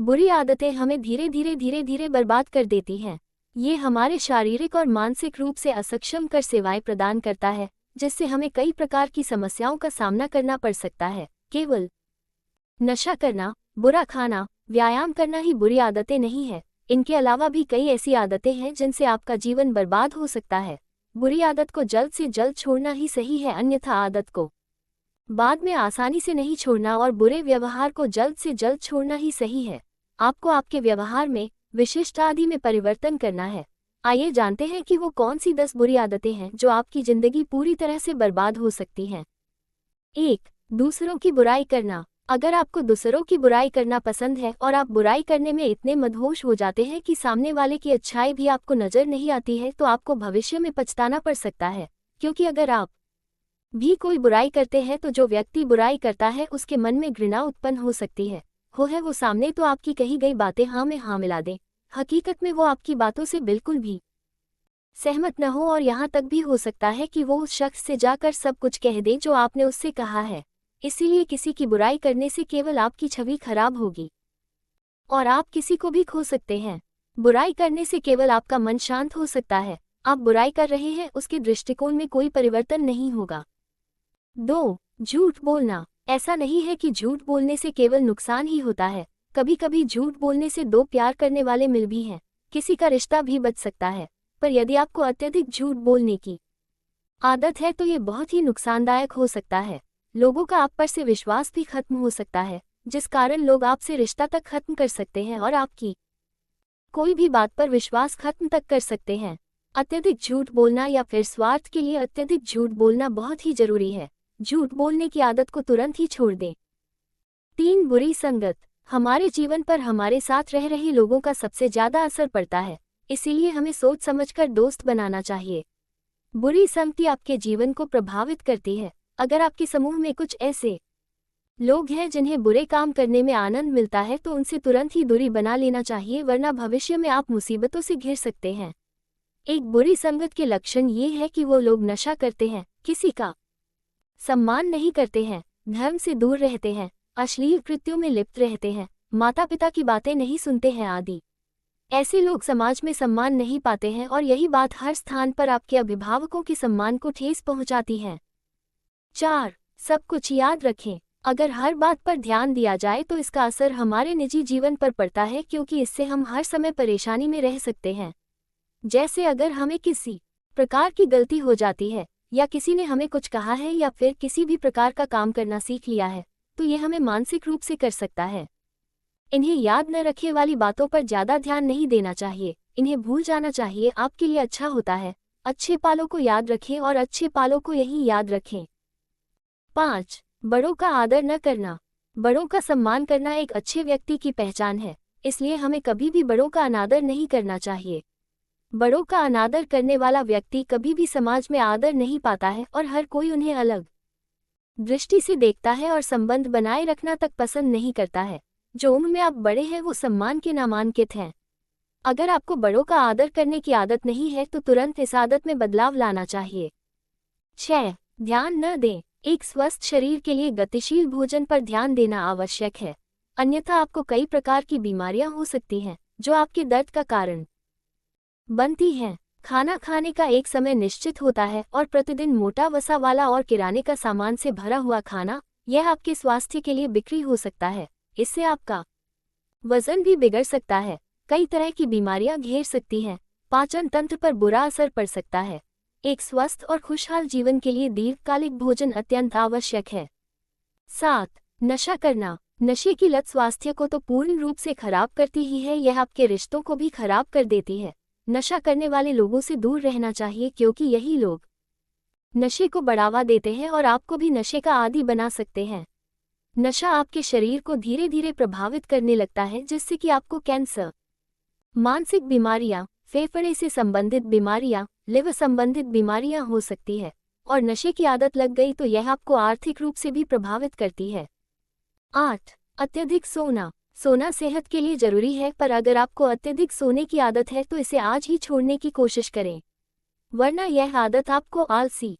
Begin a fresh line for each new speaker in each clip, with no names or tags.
बुरी आदतें हमें धीरे धीरे बर्बाद कर देती हैं। ये हमारे शारीरिक और मानसिक रूप से असक्षम कर सेवाएं प्रदान करता है, जिससे हमें कई प्रकार की समस्याओं का सामना करना पड़ सकता है। केवल नशा करना, बुरा खाना, व्यायाम करना ही बुरी आदतें नहीं है। इनके अलावा भी कई ऐसी आदतें हैं जिनसे आपका जीवन बर्बाद हो सकता है। बुरी आदत को जल्द से जल्द छोड़ना ही सही है, अन्यथा आदत को बाद में आसानी से नहीं छोड़ना और बुरे व्यवहार को जल्द से जल्द छोड़ना ही सही है। आपको आपके व्यवहार में, विशिष्ट आदि में परिवर्तन करना है। आइए जानते हैं कि वो कौन सी 10 बुरी आदतें हैं जो आपकी जिंदगी पूरी तरह से बर्बाद हो सकती हैं। 1. दूसरों की बुराई करना। अगर आपको दूसरों की बुराई करना पसंद है और आप बुराई करने में इतने मदहोश हो जाते हैं कि सामने वाले की अच्छाई भी आपको नजर नहीं आती है, तो आपको भविष्य में पछताना पड़ सकता है। क्योंकि अगर आप भी कोई बुराई करते हैं तो जो व्यक्ति बुराई करता है उसके मन में घृणा उत्पन्न हो सकती है। वो सामने तो आपकी कही गई बातें हाँ में हाँ मिला दे, हकीकत में वो आपकी बातों से बिल्कुल भी सहमत न हो और यहाँ तक भी हो सकता है कि वो उस शख्स से जाकर सब कुछ कह दे जो आपने उससे कहा है। इसीलिए किसी की बुराई करने से केवल आपकी छवि खराब होगी और आप किसी को भी खो सकते हैं। बुराई करने से केवल आपका मन शांत हो सकता है। आप बुराई कर रहे हैं, उसके दृष्टिकोण में कोई परिवर्तन नहीं होगा। 2. झूठ बोलना। ऐसा नहीं है कि झूठ बोलने से केवल नुकसान ही होता है। कभी कभी झूठ बोलने से दो प्यार करने वाले मिल भी हैं, किसी का रिश्ता भी बच सकता है। पर यदि आपको अत्यधिक झूठ बोलने की आदत है तो ये बहुत ही नुकसानदायक हो सकता है। लोगों का आप पर से विश्वास भी खत्म हो सकता है, जिस कारण लोग आपसे रिश्ता तक खत्म कर सकते हैं और आपकी कोई भी बात पर विश्वास खत्म तक कर सकते हैं। अत्यधिक झूठ बोलना या फिर स्वार्थ के लिए अत्यधिक झूठ बोलना बहुत ही जरूरी है। झूठ बोलने की आदत को तुरंत ही छोड़ दें। 3. बुरी संगत। हमारे जीवन पर हमारे साथ रह रहे लोगों का सबसे ज्यादा असर पड़ता है, इसीलिए हमें सोच समझकर दोस्त बनाना चाहिए। बुरी संगति आपके जीवन को प्रभावित करती है। अगर आपके समूह में कुछ ऐसे लोग हैं जिन्हें बुरे काम करने में आनंद मिलता है तो उनसे तुरंत ही दूरी बना लेना चाहिए, वरना भविष्य में आप मुसीबतों से घिर सकते हैं। एक बुरी संगत के लक्षण ये है कि वो लोग नशा करते हैं, किसी का सम्मान नहीं करते हैं, धर्म से दूर रहते हैं, अश्लील कृत्यों में लिप्त रहते हैं, माता पिता की बातें नहीं सुनते हैं आदि। ऐसे लोग समाज में सम्मान नहीं पाते हैं और यही बात हर स्थान पर आपके अभिभावकों के सम्मान को ठेस पहुंचाती है। 4. सब कुछ याद रखें। अगर हर बात पर ध्यान दिया जाए तो इसका असर हमारे निजी जीवन पर पड़ता है, क्योंकि इससे हम हर समय परेशानी में रह सकते हैं। जैसे अगर हमें किसी प्रकार की गलती हो जाती है, या किसी ने हमें कुछ कहा है, या फिर किसी भी प्रकार का काम करना सीख लिया है, तो यह हमें मानसिक रूप से कर सकता है। इन्हें याद न रखे वाली बातों पर ज्यादा ध्यान नहीं देना चाहिए, इन्हें भूल जाना चाहिए, आपके लिए अच्छा होता है। अच्छे पालों को याद रखें और अच्छे पालों को यही याद रखें। 5. बड़ों का आदर न करना। बड़ों का सम्मान करना एक अच्छे व्यक्ति की पहचान है, इसलिए हमें कभी भी बड़ों का अनादर नहीं करना चाहिए। बड़ों का अनादर करने वाला व्यक्ति कभी भी समाज में आदर नहीं पाता है और हर कोई उन्हें अलग दृष्टि से देखता है और संबंध बनाए रखना तक पसंद नहीं करता है। जो उम्र में आप बड़े हैं वो सम्मान के नामांकित हैं। अगर आपको बड़ों का आदर करने की आदत नहीं है तो तुरंत इस आदत में बदलाव लाना चाहिए। 6. ध्यान न दें। एक स्वस्थ शरीर के लिए गतिशील भोजन पर ध्यान देना आवश्यक है, अन्यथा आपको कई प्रकार की बीमारियां हो सकती हैं जो आपके दर्द का कारण बनती हैं। खाना खाने का एक समय निश्चित होता है और प्रतिदिन मोटा वसा वाला और किराने का सामान से भरा हुआ खाना, यह आपके स्वास्थ्य के लिए बिक्री हो सकता है। इससे आपका वजन भी बिगड़ सकता है, कई तरह की बीमारियां घेर सकती हैं, पाचन तंत्र पर बुरा असर पड़ सकता है। एक स्वस्थ और खुशहाल जीवन के लिए दीर्घकालिक भोजन अत्यंत आवश्यक है। 7. नशा करना। नशे की लत स्वास्थ्य को तो पूर्ण रूप से खराब करती ही है, यह आपके रिश्तों को भी खराब कर देती है। नशा करने वाले लोगों से दूर रहना चाहिए, क्योंकि यही लोग नशे को बढ़ावा देते हैं और आपको भी नशे का आदी बना सकते हैं। नशा आपके शरीर को धीरे धीरे प्रभावित करने लगता है, जिससे कि आपको कैंसर, मानसिक बीमारियां, फेफड़े से संबंधित बीमारियां, लिवर संबंधित बीमारियां हो सकती है। और नशे की आदत लग गई तो यह आपको आर्थिक रूप से भी प्रभावित करती है। 8. अत्यधिक सोना। सोना सेहत के लिए जरूरी है, पर अगर आपको अत्यधिक सोने की आदत है तो इसे आज ही छोड़ने की कोशिश करें, वरना यह आदत आपको आलसी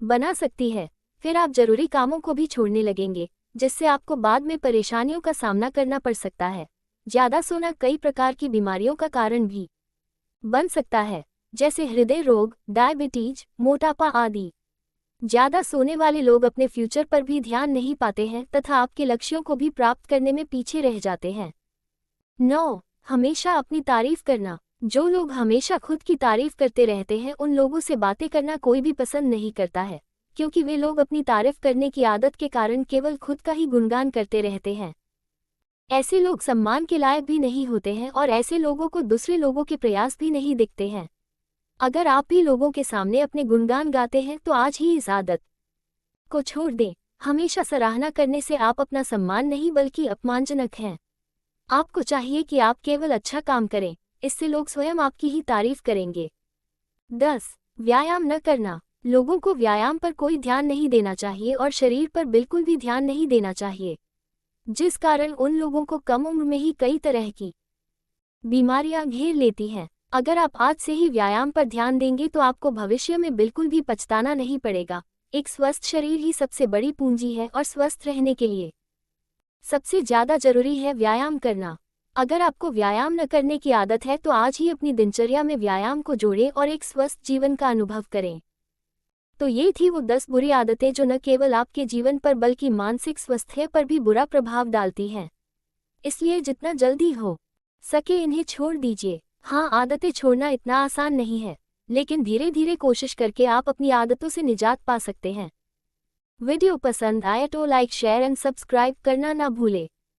बना सकती है। फिर आप जरूरी कामों को भी छोड़ने लगेंगे, जिससे आपको बाद में परेशानियों का सामना करना पड़ सकता है। ज्यादा सोना कई प्रकार की बीमारियों का कारण भी बन सकता है, जैसे हृदय रोग, डायबिटीज, मोटापा आदि। ज्यादा सोने वाले लोग अपने फ्यूचर पर भी ध्यान नहीं पाते हैं तथा आपके लक्ष्यों को भी प्राप्त करने में पीछे रह जाते हैं। 9. हमेशा अपनी तारीफ करना। जो लोग हमेशा खुद की तारीफ करते रहते हैं उन लोगों से बातें करना कोई भी पसंद नहीं करता है, क्योंकि वे लोग अपनी तारीफ करने की आदत के कारण केवल खुद का ही गुणगान करते रहते हैं। ऐसे लोग सम्मान के लायक भी नहीं होते हैं और ऐसे लोगों को दूसरे लोगों के प्रयास भी नहीं दिखते हैं। अगर आप भी लोगों के सामने अपने गुणगान गाते हैं तो आज ही इस आदत को छोड़ दें। हमेशा सराहना करने से आप अपना सम्मान नहीं बल्कि अपमानजनक हैं। आपको चाहिए कि आप केवल अच्छा काम करें, इससे लोग स्वयं आपकी ही तारीफ करेंगे। 10. व्यायाम न करना। लोगों को व्यायाम पर कोई ध्यान नहीं देना चाहिए और शरीर पर बिल्कुल भी ध्यान नहीं देना चाहिए, जिस कारण उन लोगों को कम उम्र में ही कई तरह की बीमारियां घेर लेती हैं। अगर आप आज से ही व्यायाम पर ध्यान देंगे तो आपको भविष्य में बिल्कुल भी पछताना नहीं पड़ेगा। एक स्वस्थ शरीर ही सबसे बड़ी पूंजी है और स्वस्थ रहने के लिए सबसे ज्यादा जरूरी है व्यायाम करना। अगर आपको व्यायाम न करने की आदत है तो आज ही अपनी दिनचर्या में व्यायाम को जोड़ें और एक स्वस्थ जीवन का अनुभव करें। तो ये थी वो 10 बुरी आदतें जो न केवल आपके जीवन पर बल्कि मानसिक स्वास्थ्य पर भी बुरा प्रभाव डालती हैं। इसलिए जितना जल्दी हो सके इन्हें छोड़ दीजिए। हाँ, आदतें छोड़ना इतना आसान नहीं है, लेकिन धीरे धीरे कोशिश करके आप अपनी आदतों से निजात पा सकते हैं। वीडियो पसंद आए तो लाइक, शेयर एंड सब्सक्राइब करना ना भूले।